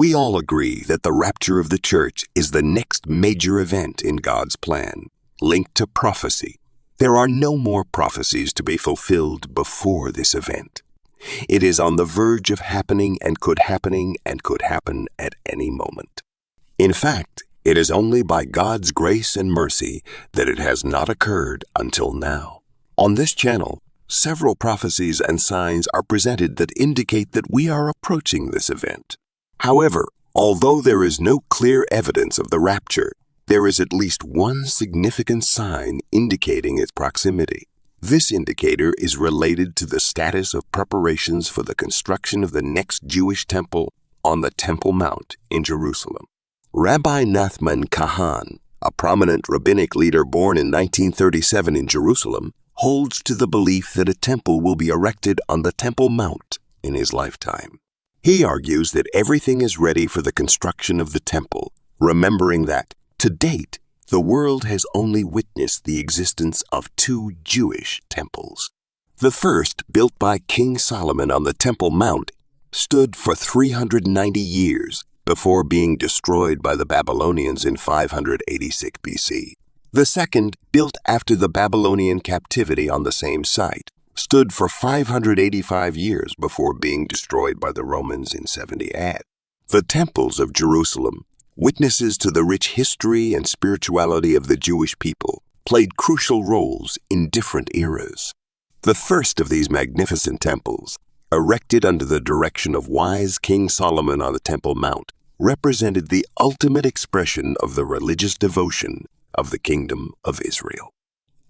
We all agree that the rapture of the church is the next major event in God's plan, linked to prophecy. There are no more prophecies to be fulfilled before this event. It is on the verge of happening and could happen at any moment. In fact, it is only by God's grace and mercy that it has not occurred until now. On this channel, several prophecies and signs are presented that indicate that we are approaching this event. However, although there is no clear evidence of the rapture, there is at least one significant sign indicating its proximity. This indicator is related to the status of preparations for the construction of the next Jewish temple on the Temple Mount in Jerusalem. Rabbi Nachman Kahan, a prominent rabbinic leader born in 1937 in Jerusalem, holds to the belief that a temple will be erected on the Temple Mount in his lifetime. He argues that everything is ready for the construction of the temple, remembering that, to date, the world has only witnessed the existence of two Jewish temples. The first, built by King Solomon on the Temple Mount, stood for 390 years before being destroyed by the Babylonians in 586 BC. The second, built after the Babylonian captivity on the same site, stood for 585 years before being destroyed by the Romans in 70 AD. The temples of Jerusalem, witnesses to the rich history and spirituality of the Jewish people, played crucial roles in different eras. The first of these magnificent temples, erected under the direction of wise King Solomon on the Temple Mount, represented the ultimate expression of the religious devotion of the Kingdom of Israel.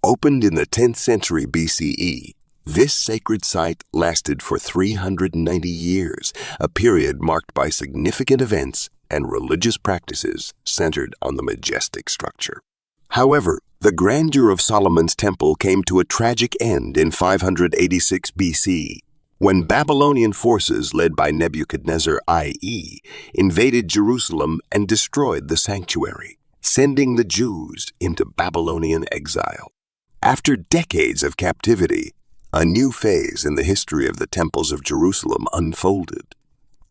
Opened in the 10th century BCE, this sacred site lasted for 390 years, a period marked by significant events and religious practices centered on the majestic structure. However, the grandeur of Solomon's temple came to a tragic end in 586 BC, when Babylonian forces led by Nebuchadnezzar I.E. invaded Jerusalem and destroyed the sanctuary, sending the Jews into Babylonian exile. After decades of captivity, a new phase in the history of the temples of Jerusalem unfolded.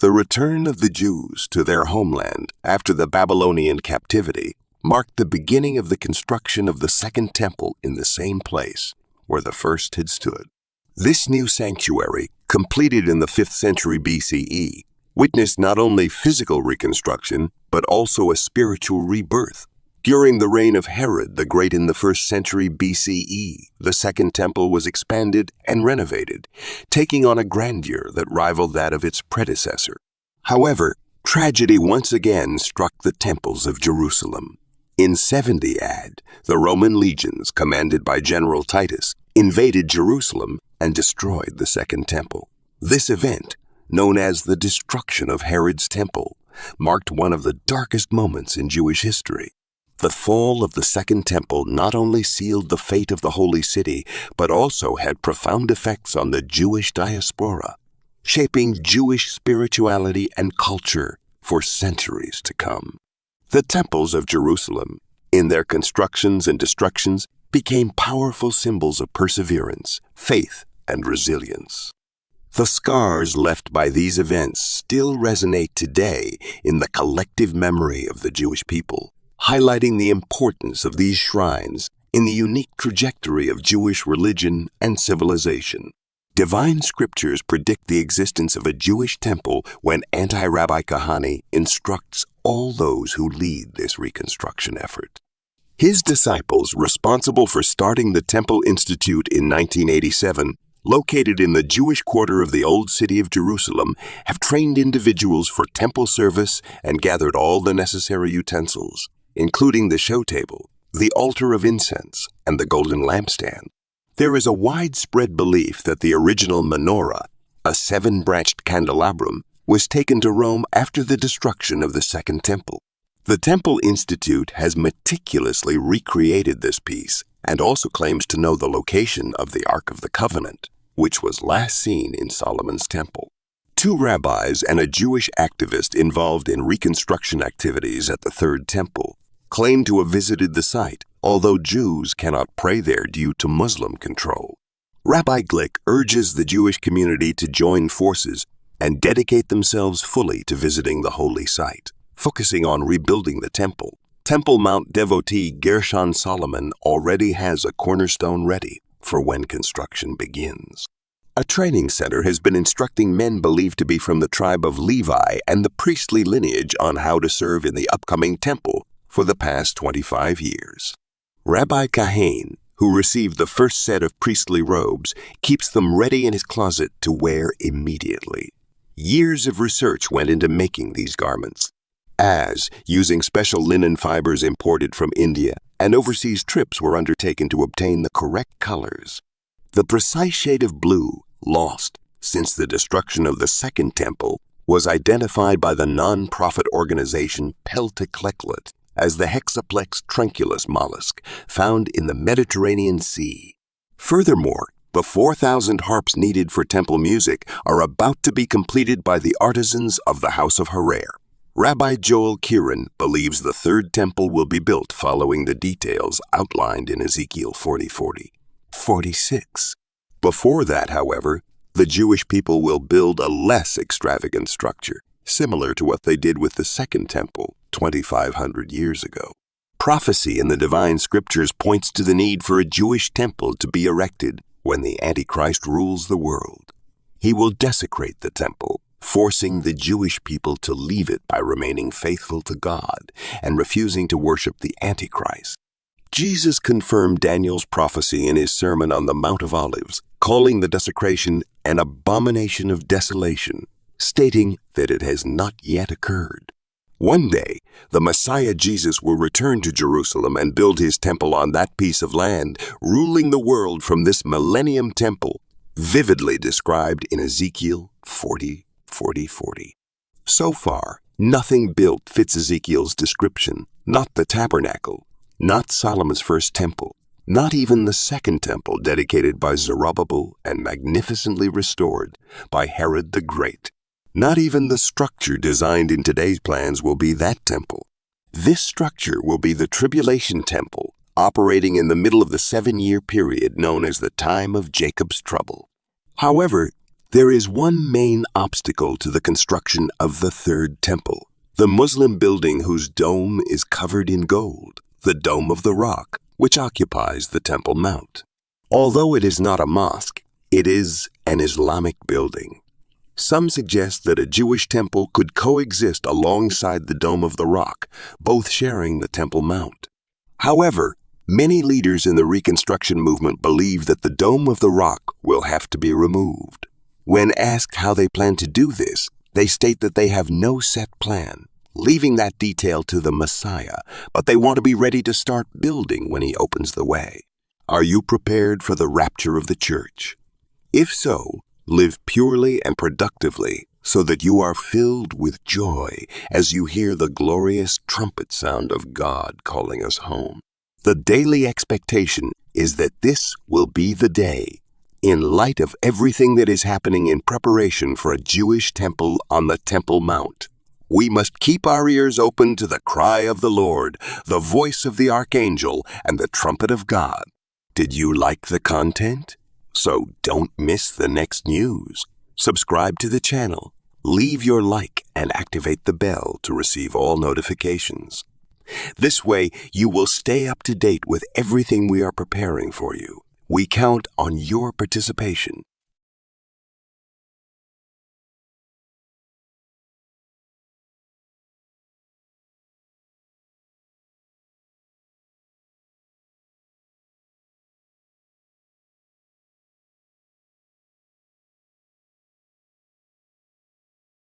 The return of the Jews to their homeland after the Babylonian captivity marked the beginning of the construction of the second temple in the same place where the first had stood. This new sanctuary, completed in the 5th century BCE, witnessed not only physical reconstruction, but also a spiritual rebirth. During the reign of Herod the Great in the 1st century BCE, the Second Temple was expanded and renovated, taking on a grandeur that rivaled that of its predecessor. However, tragedy once again struck the temples of Jerusalem. In 70 AD, the Roman legions, commanded by General Titus, invaded Jerusalem and destroyed the Second Temple. This event, known as the destruction of Herod's temple, marked one of the darkest moments in Jewish history. The fall of the Second Temple not only sealed the fate of the Holy City, but also had profound effects on the Jewish diaspora, shaping Jewish spirituality and culture for centuries to come. The temples of Jerusalem, in their constructions and destructions, became powerful symbols of perseverance, faith, and resilience. The scars left by these events still resonate today in the collective memory of the Jewish people, highlighting the importance of these shrines in the unique trajectory of Jewish religion and civilization. Divine scriptures predict the existence of a Jewish temple when Anti-Rabbi Kahane instructs all those who lead this reconstruction effort. His disciples, responsible for starting the Temple Institute in 1987, located in the Jewish quarter of the Old City of Jerusalem, have trained individuals for temple service and gathered all the necessary utensils, including the show table, the altar of incense, and the golden lampstand. There is a widespread belief that the original menorah, a 7-branched candelabrum, was taken to Rome after the destruction of the Second Temple. The Temple Institute has meticulously recreated this piece and also claims to know the location of the Ark of the Covenant, which was last seen in Solomon's temple. 2 rabbis and a Jewish activist involved in reconstruction activities at the Third Temple claim to have visited the site, although Jews cannot pray there due to Muslim control. Rabbi Glick urges the Jewish community to join forces and dedicate themselves fully to visiting the holy site, focusing on rebuilding the temple. Temple Mount devotee Gershon Solomon already has a cornerstone ready for when construction begins. A training center has been instructing men believed to be from the tribe of Levi and the priestly lineage on how to serve in the upcoming temple for the past 25 years. Rabbi Kahane, who received the first set of priestly robes, keeps them ready in his closet to wear immediately. Years of research went into making these garments, as using special linen fibers imported from India, and overseas trips were undertaken to obtain the correct colors. The precise shade of blue, lost since the destruction of the Second Temple, was identified by the non-profit organization Pelticleclet as the Hexaplex trunculus mollusk found in the Mediterranean Sea. Furthermore, the 4,000 harps needed for temple music are about to be completed by the artisans of the House of Harer. Rabbi Joel Kieran believes the third temple will be built following the details outlined in Ezekiel 40:46. Before that, however, the Jewish people will build a less extravagant structure, similar to what they did with the Second Temple 2,500 years ago. Prophecy in the divine scriptures points to the need for a Jewish temple to be erected when the Antichrist rules the world. He will desecrate the temple, forcing the Jewish people to leave it by remaining faithful to God and refusing to worship the Antichrist. Jesus confirmed Daniel's prophecy in his sermon on the Mount of Olives, calling the desecration an abomination of desolation, stating that it has not yet occurred. One day, the Messiah Jesus will return to Jerusalem and build his temple on that piece of land, ruling the world from this millennium temple, vividly described in Ezekiel 40:40. So far, nothing built fits Ezekiel's description, not the tabernacle, not Solomon's first temple, not even the second temple dedicated by Zerubbabel and magnificently restored by Herod the Great. Not even the structure designed in today's plans will be that temple. This structure will be the tribulation temple, operating in the middle of the 7-year period known as the time of Jacob's trouble. However, there is one main obstacle to the construction of the third temple, the Muslim building whose dome is covered in gold, the Dome of the Rock, which occupies the Temple Mount. Although it is not a mosque, it is an Islamic building. Some suggest that a Jewish temple could coexist alongside the Dome of the Rock, both sharing the Temple Mount. However, many leaders in the Reconstruction movement believe that the Dome of the Rock will have to be removed. When asked how they plan to do this, they state that they have no set plan, leaving that detail to the Messiah, but they want to be ready to start building when he opens the way. Are you prepared for the rapture of the church? If so, live purely and productively so that you are filled with joy as you hear the glorious trumpet sound of God calling us home. The daily expectation is that this will be the day, in light of everything that is happening in preparation for a Jewish temple on the Temple Mount. We must keep our ears open to the cry of the Lord, the voice of the archangel, and the trumpet of God. Did you like the content? So don't miss the next news. Subscribe to the channel, leave your like, and activate the bell to receive all notifications. This way, you will stay up to date with everything we are preparing for you. We count on your participation.